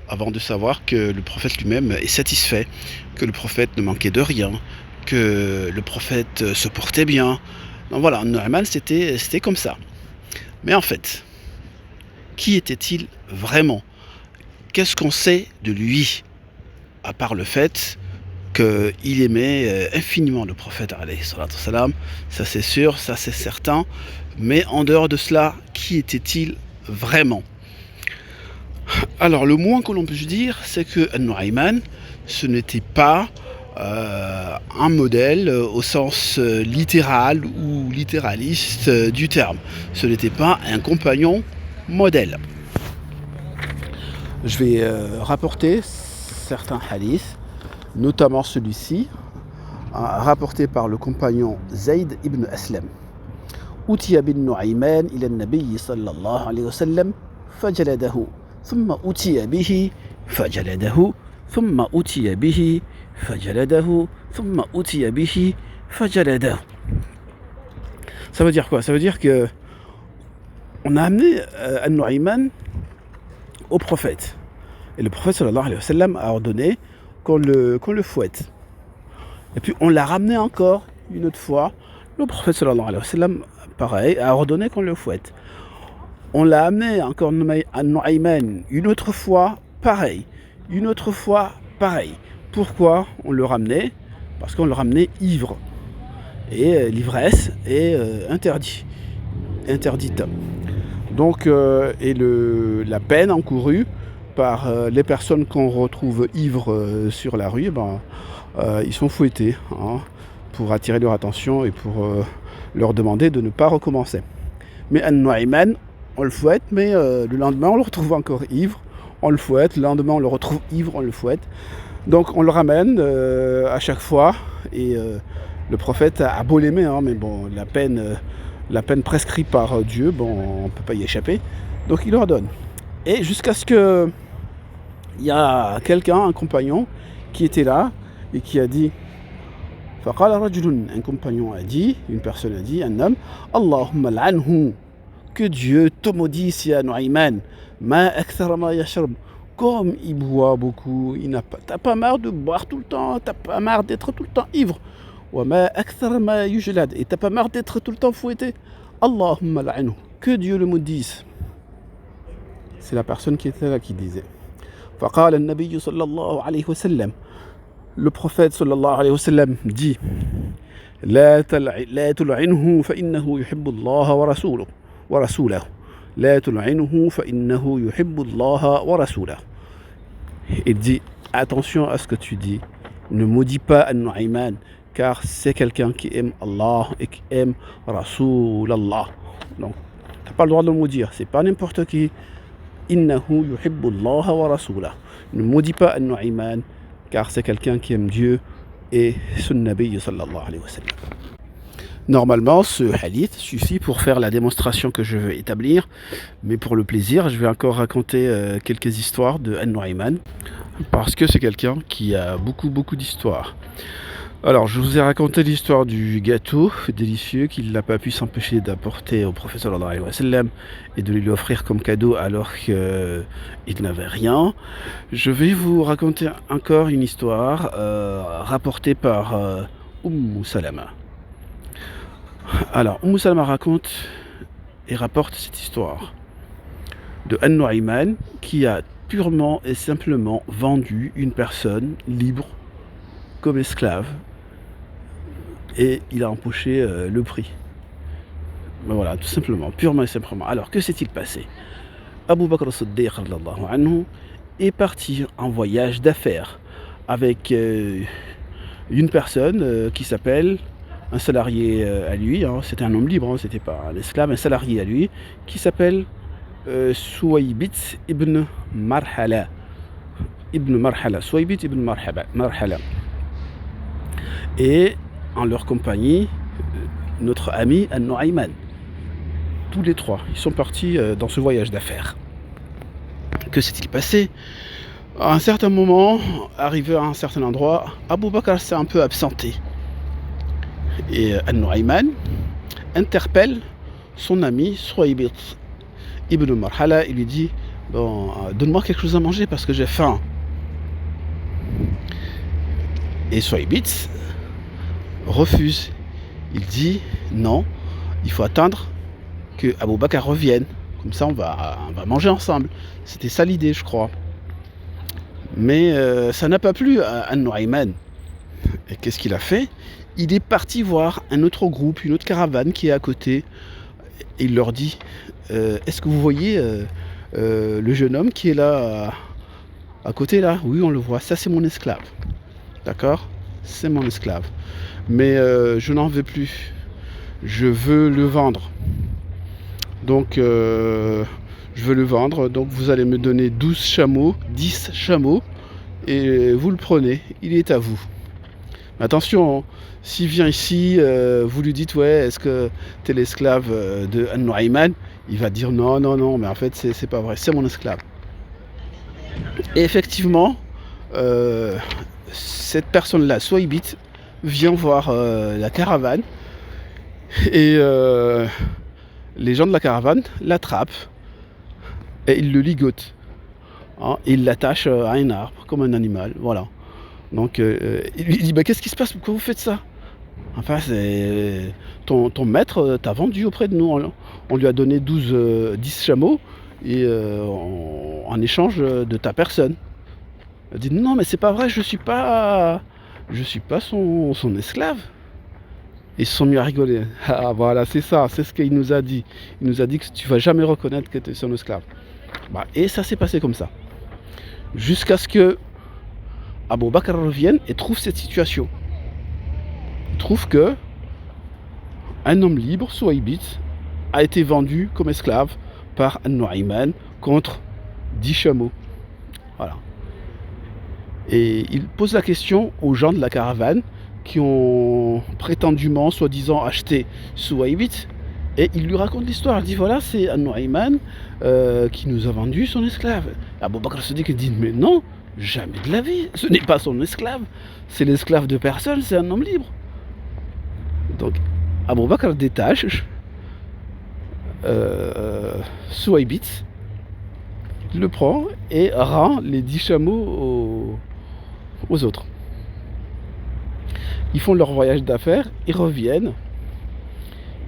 avant de savoir que le prophète lui-même est satisfait, que le prophète ne manquait de rien, que le prophète se portait bien. Donc voilà, Nu'ayman c'était comme ça. Mais en fait, qui était-il vraiment? Qu'est-ce qu'on sait de lui, à part le fait qu'il aimait infiniment le prophète alayhi salatu salam? Ça c'est sûr, ça c'est certain. Mais en dehors de cela, qui était-il vraiment? Alors le moins que l'on peut dire, c'est que Nu'ayman, ce n'était pas un modèle au sens littéral ou littéraliste du terme. Ce n'était pas un compagnon modèle. Je vais rapporter certains hadiths, notamment celui-ci, rapporté par le compagnon Zayd ibn Aslam. أتي بالنعيمان إلى النبي صلى الله عليه وسلم فجلده ثم أتي به فجلده ثم أتي به فجلده ثم أتي به فجلده. Ça veut dire quoi? Ça veut dire que on a amené An-Nu'ayman au prophète. Et le prophète sallallahu alayhi wa sallam a ordonné qu'on le fouette. Et puis on l'a ramené encore une autre fois. Le prophète sallallahu alayhi wa sallam, pareil, a ordonné qu'on le fouette. On l'a amené encore à Nu'ayman une autre fois, pareil. Une autre fois, pareil. Pourquoi on le ramenait? Parce qu'on le ramenait ivre. Et l'ivresse est interdite. Donc, la peine encourue par les personnes qu'on retrouve ivres sur la rue, ils sont fouettés pour attirer leur attention et pour leur demander de ne pas recommencer. Mais An-Nu'ayman, on le fouette, mais le lendemain on le retrouve encore ivre, on le fouette, le lendemain on le retrouve ivre, on le fouette. Donc on le ramène à chaque fois, et le prophète a beau l'aimer, mais bon, la peine prescrite par Dieu, on ne peut pas y échapper, donc il leur donne. Et jusqu'à ce que il y a quelqu'un, un compagnon, qui était là et qui a dit, un compagnon a dit, une personne a dit, un homme, Allahumma l'anhu, que Dieu te maudisse ya Nu'ayman, ma akthara ma yashrab, comme il boit beaucoup, t'as pas marre de boire tout le temps, t'as pas marre d'être tout le temps ivre, wa ma akthara ma yujlad, et t'as pas marre d'être tout le temps fouetté, Allahumma l'anhu, que Dieu le maudisse. C'est la personne qui était là qui disait. فقال النبي صلى الله عليه وسلم, le prophète sallallahu alayhi wa sallam dit, لا تلعنه فإنه يحب الله ورسوله لا تلعنه فإنه يحب الله ورسوله. Il dit, attention à ce que tu dis, ne maudis pas An-Nu'ayman, car c'est quelqu'un qui aime Allah et qui aime Rasulallah. Donc tu n'as pas le droit de le maudire, c'est pas n'importe qui. Innahu yuhibbu Allah wa rasulah. Ne maudis pas An-Nu'ayman, car c'est quelqu'un qui aime Dieu et son Nabi sallallahu alayhi wa sallam. Normalement, ce hadith suffit pour faire la démonstration que je veux établir, mais pour le plaisir, je vais encore raconter quelques histoires de An-Nu'ayman, parce que c'est quelqu'un qui a beaucoup d'histoires. Alors, je vous ai raconté l'histoire du gâteau délicieux qu'il n'a pas pu s'empêcher d'apporter au prophète sallallahu alayhi wa sallam et de lui offrir comme cadeau alors qu'il n'avait rien. Je vais vous raconter encore une histoire rapportée par Salama. Alors, Salama raconte et rapporte cette histoire de An-Nu'ayman qui a purement et simplement vendu une personne libre comme esclave et il a empoché le prix. Ben voilà, tout simplement, purement et simplement. Alors, que s'est-il passé? Abu Bakr as-Siddiq anhu est parti en voyage d'affaires avec une personne qui s'appelle un salarié à lui, hein, c'était un homme libre, hein, c'était pas un esclave, un salarié à lui, qui s'appelle Suwaybit ibn Marhala. Suwaybit ibn Marhala. Et en leur compagnie, notre ami An-Nu'ayman. Tous les trois, ils sont partis dans ce voyage d'affaires. Que s'est-il passé? À un certain moment, arrivé à un certain endroit, Abu Bakr s'est un peu absenté. Et An-Nu'ayman interpelle son ami Suwaybit ibn Marhala. Il lui dit, bon, donne-moi quelque chose à manger parce que j'ai faim. Et Suwaybit refuse. Il dit non, il faut attendre que Abu Bakr revienne. Comme ça, on va manger ensemble. C'était ça l'idée, je crois. Mais ça n'a pas plu à An-Nu'ayman. Et qu'est-ce qu'il a fait? Il est parti voir un autre groupe, une autre caravane qui est à côté. Et il leur dit est-ce que vous voyez le jeune homme qui est là, à côté là? Oui, on le voit. Ça, c'est mon esclave. D'accord? C'est mon esclave. Mais je n'en veux plus. Je veux le vendre. Donc, je veux le vendre. Donc, vous allez me donner 12 chameaux, 10 chameaux, et vous le prenez. Il est à vous. Mais attention, hein, s'il vient ici, vous lui dites, ouais, est-ce que tu es l'esclave de An-Nu'ayman? Il va dire, non, non, non, mais en fait, c'est pas vrai, c'est mon esclave. Et effectivement, cette personne-là, Suwaybit, vient voir la caravane et les gens de la caravane l'attrapent et ils le ligotent. Hein, et ils l'attachent à un arbre comme un animal. Voilà. Donc il lui dit bah, qu'est-ce qui se passe? Pourquoi vous faites ça? Enfin, c'est ton maître t'a vendu auprès de nous. On lui a donné 10 chameaux et en échange de ta personne. Elle dit non mais c'est pas vrai, je suis pas son esclave. Ils se sont mis à rigoler. Ah voilà, c'est ça, c'est ce qu'il nous a dit. Il nous a dit que tu vas jamais reconnaître que tu es son esclave. Bah, et ça s'est passé comme ça. Jusqu'à ce que Abu Bakr revienne et trouve cette situation. Il trouve que un homme libre, Suwaybit, a été vendu comme esclave par An-Nu'ayman contre 10 chameaux. Voilà. Et il pose la question aux gens de la caravane qui ont prétendument, soi-disant, acheté Suwaybit. Et il lui raconte l'histoire. Il dit voilà, c'est An-Nu'ayman qui nous a vendu son esclave. Abu Bakr Siddiq dit mais non, jamais de la vie. Ce n'est pas son esclave. C'est l'esclave de personne, c'est un homme libre. Donc Abu Bakr détache Suwaybit, le prend et rend les 10 chameaux aux autres. Ils font leur voyage d'affaires, ils reviennent.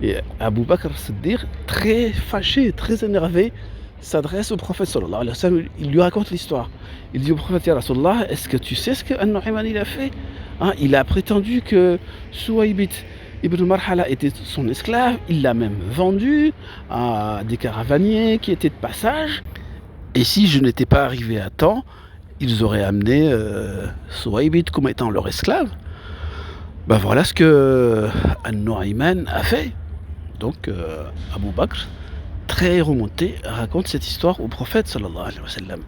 Et Abu Bakr Siddiq, très fâché, très énervé, s'adresse au prophète sallallahu alayhi wa sallam. Il lui raconte l'histoire. Il dit au prophète ya Rasulallah, est-ce que tu sais ce que An-Nu'ayman il a fait? Hein, il a prétendu que Suwaybit ibn Marhala était son esclave. Il l'a même vendu à des caravaniers qui étaient de passage. Et si je n'étais pas arrivé à temps, ils auraient amené Suwaybit comme étant leur esclave. Ben voilà ce que An-Nu'ayman a fait. Donc Abu Bakr, très remonté, raconte cette histoire au prophète sallallahu alayhi wa sallam.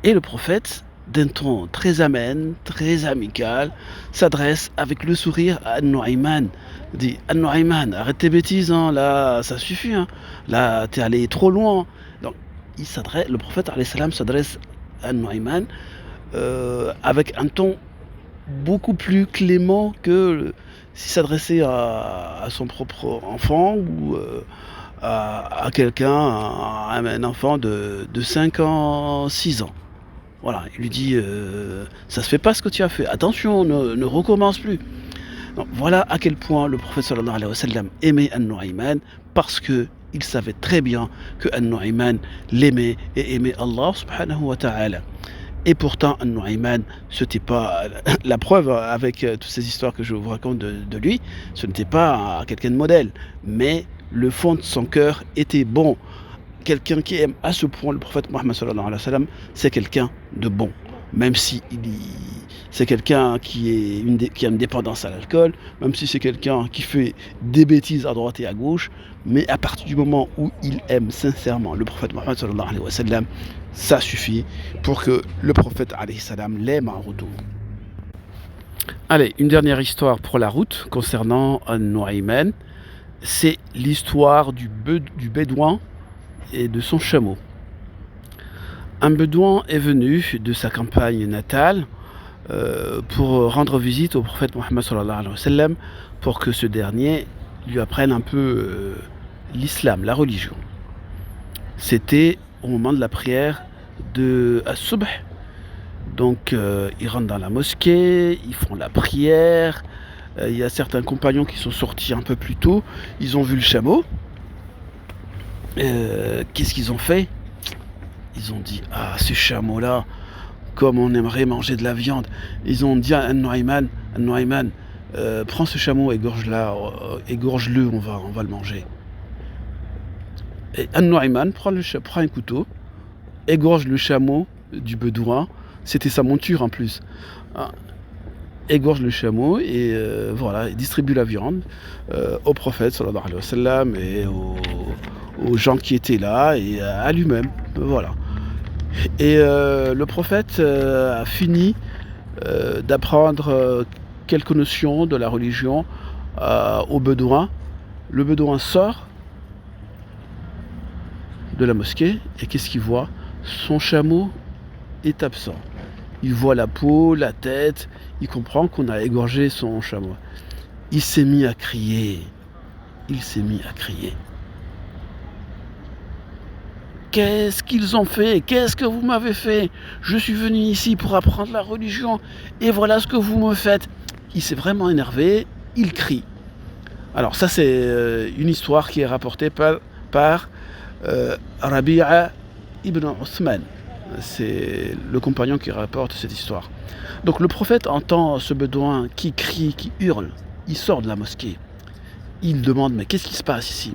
Et le prophète, d'un ton très amène, très amical, s'adresse avec le sourire à An-Nu'ayman. Il dit An-Nu'ayman, arrête tes bêtises, hein, là ça suffit, hein, là t'es allé trop loin. Donc le prophète alayhi salam s'adresse à An-Nu'ayman avec un ton beaucoup plus clément que s'il s'adressait à son propre enfant ou à quelqu'un, à un enfant de 5 ans, 6 ans. Voilà, il lui dit ça se fait pas ce que tu as fait, attention, ne recommence plus. Donc, voilà à quel point le prophète sallallahu alayhi wa sallam aimait An-Nu'ayman, parce que il savait très bien que An-Nu'ayman l'aimait et aimait Allah subhanahu wa ta'ala. Et pourtant, An-Nu'ayman, ce n'était pas la preuve avec toutes ces histoires que je vous raconte de lui, ce n'était pas quelqu'un de modèle, mais le fond de son cœur était bon. Quelqu'un qui aime à ce point le prophète Mohammed sallallahu alayhi wa sallam, c'est quelqu'un de bon. Même si c'est quelqu'un qui a une dépendance à l'alcool, même si c'est quelqu'un qui fait des bêtises à droite et à gauche, mais à partir du moment où il aime sincèrement le prophète Mohammed sallallahu alayhi wa sallam, ça suffit pour que le prophète alayhi salam l'aime en retour. Allez, une dernière histoire pour la route concernant An-Nu'ayman, c'est l'histoire du bédouin et de son chameau. Un bédouin est venu de sa campagne natale pour rendre visite au prophète Mohammed sallallahu alayhi wa sallam, pour que ce dernier lui apprenne un peu l'islam, la religion. C'était au moment de la prière de As-Subh. Donc ils rentrent dans la mosquée, ils font la prière. Il y a certains compagnons qui sont sortis un peu plus tôt, ils ont vu le chameau. Qu'est-ce qu'ils ont fait? Ils ont dit, ah, ce chameau-là, comme on aimerait manger de la viande. Ils ont dit à An-Nu'ayman, prends ce chameau, égorge-le, on va le manger. Et An-Nu'ayman prend un couteau, égorge le chameau du bédouin, c'était sa monture en plus. Égorge le chameau et voilà, il distribue la viande au prophète sallallahu alayhi wa sallam et aux gens qui étaient là et à lui-même. Voilà. Et le prophète a fini d'apprendre quelques notions de la religion au bédouin. Le bédouin sort de la mosquée et qu'est-ce qu'il voit? Son chameau est absent. Il voit la peau, la tête, il comprend qu'on a égorgé son chameau. Il s'est mis à crier. Qu'est-ce qu'ils ont fait? Qu'est-ce que vous m'avez fait? Je suis venu ici pour apprendre la religion et voilà ce que vous me faites. Il s'est vraiment énervé, il crie. Alors ça c'est une histoire qui est rapportée par Rabi'a ibn Uthman. C'est le compagnon qui rapporte cette histoire. Donc le prophète entend ce bédouin qui crie, qui hurle. Il sort de la mosquée. Il demande, mais qu'est-ce qui se passe ici?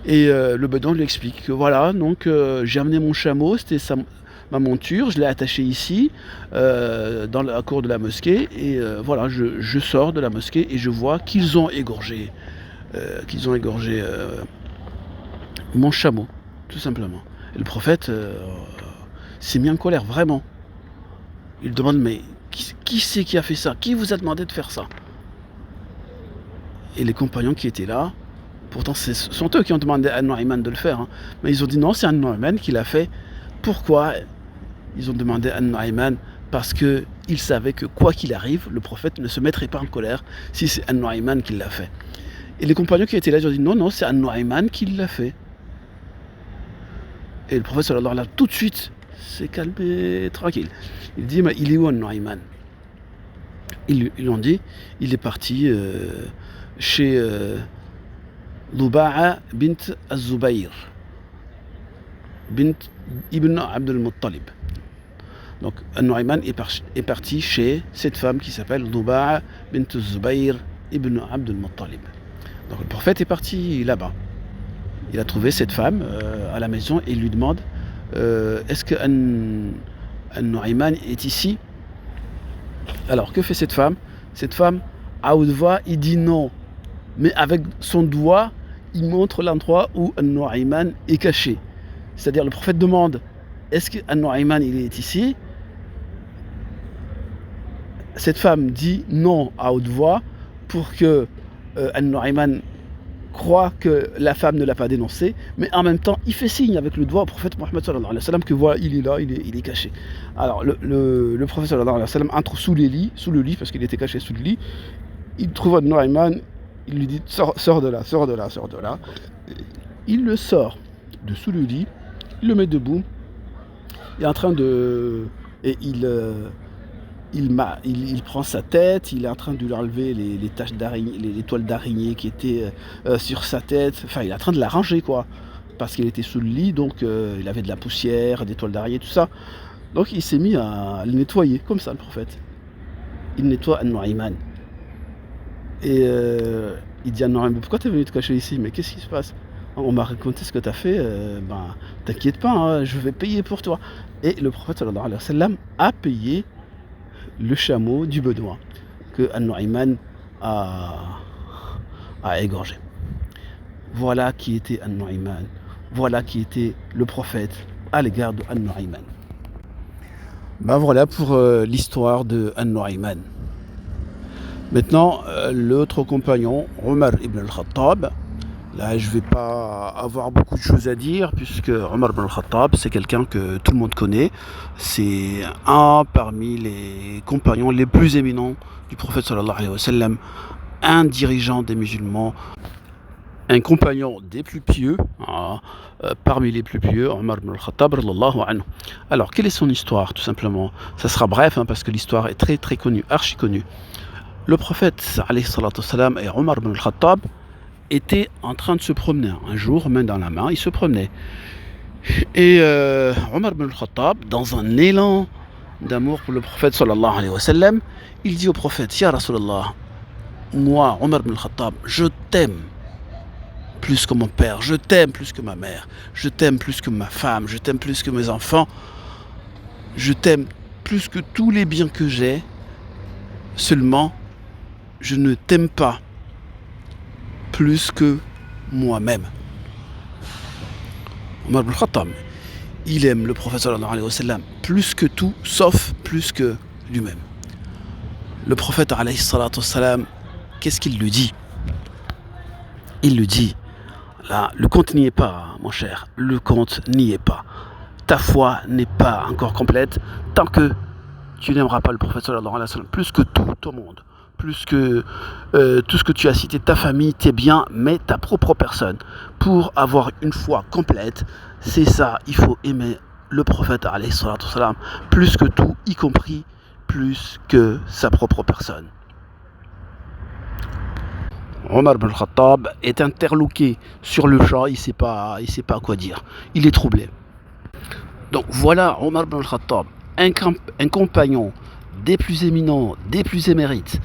Et le bédouin lui explique que voilà, donc j'ai amené mon chameau, c'était ma monture, je l'ai attaché ici, dans la cour de la mosquée, et voilà, je sors de la mosquée et je vois qu'ils ont égorgé mon chameau, tout simplement. Et le prophète s'est mis en colère, vraiment. Il demande, mais qui c'est qui a fait ça? Qui vous a demandé de faire ça? Et les compagnons qui étaient là, pourtant ce sont eux qui ont demandé à An-Nu'ayman de le faire, hein, mais ils ont dit non, c'est An-Nu'ayman qui l'a fait. Pourquoi? Ils ont demandé à An-Nu'ayman parce qu'ils savaient que quoi qu'il arrive, le prophète ne se mettrait pas en colère si c'est An-Nu'ayman qui l'a fait. Et les compagnons qui étaient là, ils ont dit non, c'est An-Nu'ayman qui l'a fait. Et le prophète sallallahu alayhi wa sallam tout de suite s'est calmé, tranquille. Il dit, mais il est où An-Nu'ayman? Ils l'ont dit, il est parti chez Duba'a bint Az-Zubayr, bint Ibn Abd al-Muttalib. Donc An-Nu'ayman est parti chez cette femme qui s'appelle Duba'a bint Az-Zubayr Ibn Abd al-Muttalib. Donc le prophète est parti là-bas. Il a trouvé cette femme à la maison et il lui demande est-ce que An-Nu'ayman est ici? Alors que fait cette femme? Cette femme, à haute voix, il dit non. Mais avec son doigt, il montre l'endroit où An-Nu'ayman est caché. C'est-à-dire le prophète demande est-ce que An-Nu'ayman il est ici? Cette femme dit non à haute voix pour que An-Nu'ayman croit que la femme ne l'a pas dénoncé, mais en même temps, il fait signe avec le doigt au prophète Mohammed sallallahu alayhi wa sallam que voilà, il est là, il est caché. Alors, le prophète sallallahu alayhi wa sallam entre sous le lit, parce qu'il était caché sous le lit, il trouve An-Nu'ayman, il lui dit sors de là, sors de là, sors de là. Il le sort de sous le lit, il le met debout, il est en train de... Et il prend sa tête, il est en train de lui enlever les taches d'araignée, les toiles d'araignée qui étaient sur sa tête. Enfin, il est en train de la ranger, quoi. Parce qu'il était sous le lit, donc il avait de la poussière, des toiles d'araignée, tout ça. Donc il s'est mis à le nettoyer, comme ça, le prophète. Il nettoie An-Nu'ayman. Et il dit à An-Nu'ayman, mais pourquoi t'es venu te cacher ici? Mais qu'est-ce qui se passe? On m'a raconté ce que t'as fait, ben, t'inquiète pas, hein, je vais payer pour toi. Et le prophète sallallahu alayhi wa sallam a payé le chameau du Bédouin que An-Nu'ayman a égorgé. Voilà qui était An-Nu'ayman. Voilà qui était le prophète à l'égard de An-Nu'ayman. Ben voilà pour l'histoire de An-Nu'ayman. Maintenant, l'autre compagnon, Omar ibn al-Khattab, là je ne vais pas avoir beaucoup de choses à dire puisque Omar ibn al-Khattab c'est quelqu'un que tout le monde connaît. C'est un parmi les compagnons les plus éminents du prophète sallallahu alayhi wa sallam, un dirigeant des musulmans, un compagnon des plus pieux, parmi les plus pieux, Omar ibn al-Khattab radiyallahu anhu. Alors quelle est son histoire tout simplement? Ça sera bref parce que l'histoire est très très connue, archi connue. Le prophète alayhi salatu wassalam et Omar ibn al-Khattab était en train de se promener. Un jour, main dans la main, il se promenait. Et Omar ibn al-Khattab, dans un élan d'amour pour le prophète sallallahu alayhi wa sallam, il dit au prophète, Ya Rasulallah, moi, Omar ibn al-Khattab, je t'aime plus que mon père, je t'aime plus que ma mère, je t'aime plus que ma femme, je t'aime plus que mes enfants, je t'aime plus que tous les biens que j'ai, seulement je ne t'aime pas plus que moi-même. Omar ibn al-Khattab, il aime le prophète sallallahu alayhi wa sallam plus que tout, sauf plus que lui-même. Le prophète alayhi salatu wassalam, qu'est-ce qu'il lui dit? Il lui dit, là, le compte n'y est pas, mon cher, le compte n'y est pas. Ta foi n'est pas encore complète tant que tu n'aimeras pas le prophète sallallahu alayhi wa sallam plus que tout au monde, plus que tout ce que tu as cité, ta famille, tes biens, mais ta propre personne. Pour avoir une foi complète, c'est ça, il faut aimer le prophète alayhi salatu wassalam plus que tout, y compris plus que sa propre personne. Omar ibn al-Khattab est interloqué sur le champ, il ne sait pas quoi dire, il est troublé. Donc voilà Omar ibn al-Khattab, un compagnon des plus éminents, des plus émérites,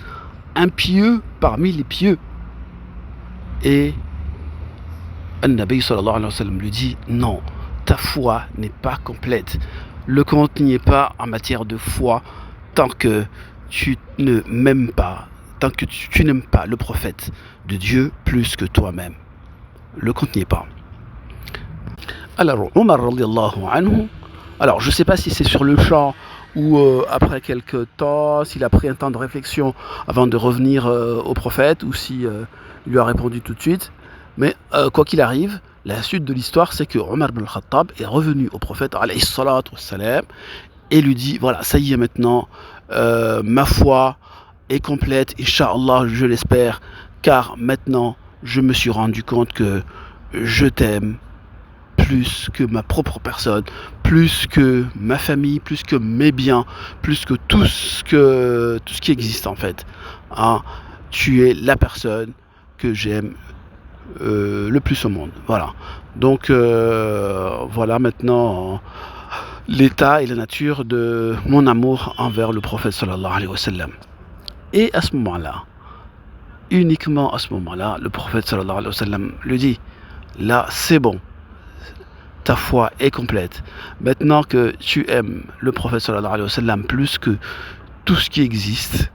un pieux parmi les pieux. Et An-Nabi sallallahu alayhi wa sallam lui dit, non, ta foi n'est pas complète. Le compte n'y est pas en matière de foi tant que tu ne m'aimes pas, tant que tu n'aimes pas le prophète de Dieu plus que toi-même. Le compte n'y est pas. Alors Omar radiyallahu anhu, alors je ne sais pas si c'est sur le champ ou après quelques temps, s'il a pris un temps de réflexion avant de revenir au prophète, ou si il lui a répondu tout de suite. Mais quoi qu'il arrive, la suite de l'histoire, c'est que Omar ibn al-Khattab est revenu au prophète alayhi salatu wassalam, et lui dit, voilà, ça y est maintenant, ma foi est complète, Inch'Allah, je l'espère, car maintenant, je me suis rendu compte que je t'aime plus que ma propre personne, plus que ma famille, plus que mes biens, plus que tout ce qui existe en fait. Hein, tu es la personne que j'aime le plus au monde. Voilà. Donc voilà maintenant l'état et la nature de mon amour envers le prophète sallallahu alayhi wa sallam. Et à ce moment-là, uniquement à ce moment-là, le prophète sallallahu alayhi wa sallam lui dit, là c'est bon, ta foi est complète. Maintenant que tu aimes le prophète sallallahu alayhi wa sallam plus que tout ce qui existe,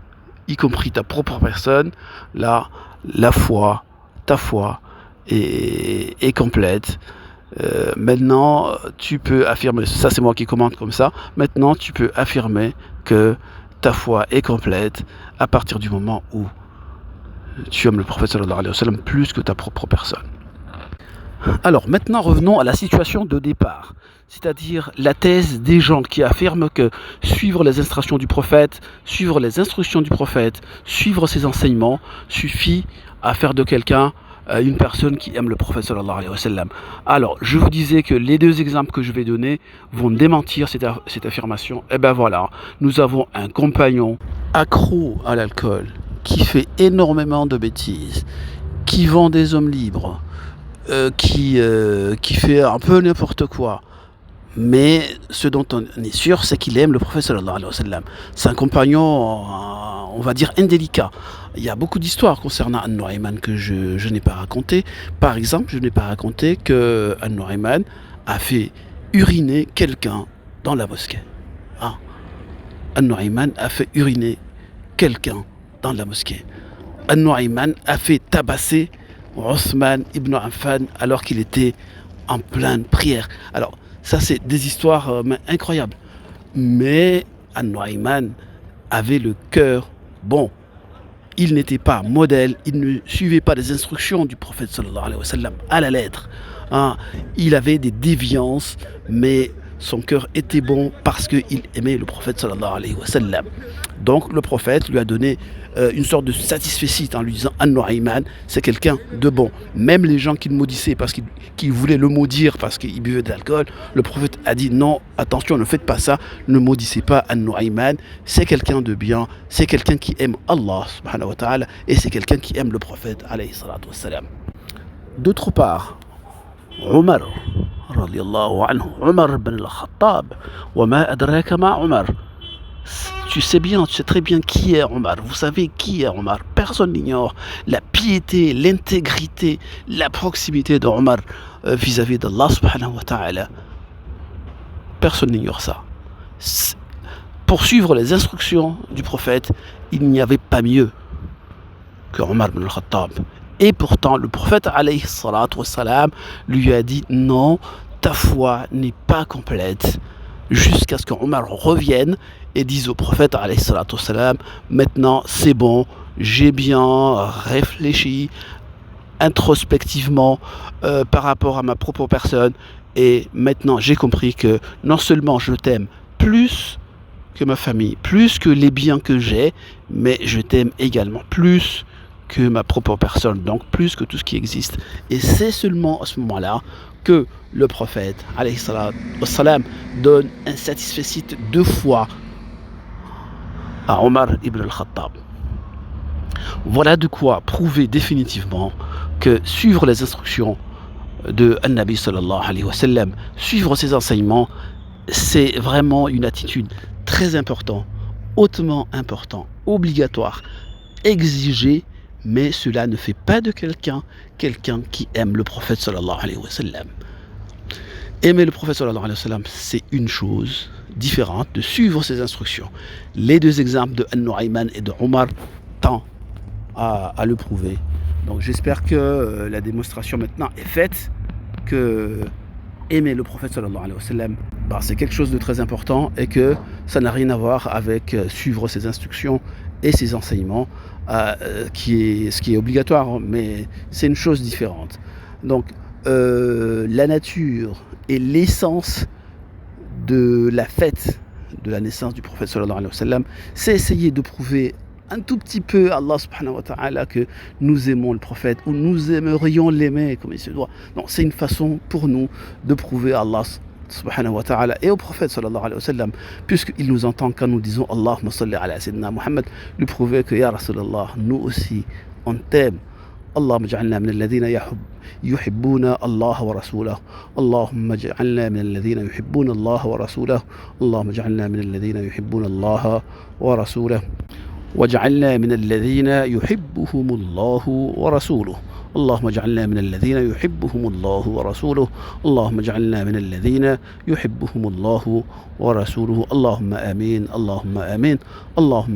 y compris ta propre personne, là, la foi, ta foi est complète. Maintenant, tu peux affirmer, ça c'est moi qui commente comme ça, maintenant tu peux affirmer que ta foi est complète à partir du moment où tu aimes le prophète sallallahu alayhi wa sallam plus que ta propre personne. Alors maintenant revenons à la situation de départ, c'est-à-dire la thèse des gens qui affirment que suivre les instructions du prophète, suivre ses enseignements suffit à faire de quelqu'un une personne qui aime le prophète sallallahu alayhi wa sallam. Alors je vous disais que les deux exemples que je vais donner vont démentir cette affirmation. Et ben voilà, nous avons un compagnon accro à l'alcool qui fait énormément de bêtises, qui vend des hommes libres, qui fait un peu n'importe quoi. Mais ce dont on est sûr, c'est qu'il aime le prophète sallallahu alayhi wa sallam. C'est un compagnon, on va dire, indélicat. Il y a beaucoup d'histoires concernant An-Nu'ayman que je n'ai pas raconté. Par exemple, je n'ai pas raconté que An-Nu'ayman a fait uriner quelqu'un dans la mosquée. Ah. An-Nu'ayman a fait uriner quelqu'un dans la mosquée. An-Nu'ayman a fait tabasser Othman ibn Affan alors qu'il était en pleine prière. Alors, ça c'est des histoires incroyables. Mais An-Nu'ayman avait le cœur bon. Il n'était pas modèle, il ne suivait pas les instructions du prophète sallallahu alayhi wa sallam à la lettre. Hein. Il avait des déviances, mais son cœur était bon parce qu'il aimait le prophète sallallahu alayhi wa sallam. Donc le prophète lui a donné une sorte de satisfecit en lui disant An-Nu'ayman, c'est quelqu'un de bon. Même les gens qui le maudissaient parce qu'ils voulaient le maudire parce qu'il buvait de l'alcool, le prophète a dit non, attention, ne faites pas ça, ne maudissez pas An-Nu'ayman, c'est quelqu'un de bien, c'est quelqu'un qui aime Allah subhanahu wa ta'ala et c'est quelqu'un qui aime le prophète alayhi salatu wassalam. D'autre part, Omar radiallahu anhu, Omar ibn al-Khattab, wa ma adraka ma Omar. Tu sais très bien qui est Omar. Vous savez qui est Omar. Personne n'ignore la piété, l'intégrité, la proximité d'Omar vis-à-vis d'Allah subhanahu wa ta'ala. Personne n'ignore ça. Pour suivre les instructions du prophète, il n'y avait pas mieux que Omar ibn al-Khattab. Et pourtant, le prophète alayhi salatu wassalam lui a dit non, ta foi n'est pas complète. Jusqu'à ce qu'Omar revienne et dise au prophète alayhi salatu wassalam, maintenant c'est bon, j'ai bien réfléchi introspectivement par rapport à ma propre personne et maintenant j'ai compris que non seulement je t'aime plus que ma famille, plus que les biens que j'ai, mais je t'aime également plus que ma propre personne, donc plus que tout ce qui existe. Et c'est seulement à ce moment-là que le prophète alayhi salatu wassalam donne un satisfecit 2 fois à Omar ibn al-Khattab. Voilà de quoi prouver définitivement que suivre les instructions de An-Nabi sallallahu alayhi wa sallam, suivre ses enseignements, c'est vraiment une attitude très importante, hautement important, obligatoire, exigée, mais cela ne fait pas de quelqu'un qui aime le prophète sallallahu alayhi wa sallam. Aimer le prophète sallallahu alayhi wa sallam, c'est une chose différente de suivre ses instructions. Les deux exemples de An-Nu'ayman et de Omar tendent à le prouver. Donc j'espère que la démonstration maintenant est faite, que aimer le prophète sallallahu alayhi wa sallam, c'est quelque chose de très important et que ça n'a rien à voir avec suivre ses instructions et ses enseignements, ce qui est obligatoire, mais c'est une chose différente. Donc la nature et l'essence de la fête de la naissance du prophète sallallahu alayhi wa sallam, c'est essayer de prouver un tout petit peu à Allah subhanahu wa ta'ala que nous aimons le prophète ou nous aimerions l'aimer comme il se doit. Donc c'est une façon pour nous de prouver à Allah subhanahu wa ta'ala et au prophète sallallahu alayhi wa sallam, puisqu'il nous entend quand nous disons Allahumma salli ala sayyidina Muhammad, lui prouver que ya Rasulallah, nous aussi on t'aime. اللهم اجعلنا من الذين يحبون الله ورسوله اللهم اجعلنا من الذين يحبون الله ورسوله اللهم اجعلنا من الذين يحبون الله ورسوله واجعلنا من الذين يحبهم الله ورسوله اللهم اجعلنا من الذين يحبهم الله ورسوله اللهم اجعلنا من الذين يحبهم الله ورسوله اللهم آمين اللهم آمين اللهم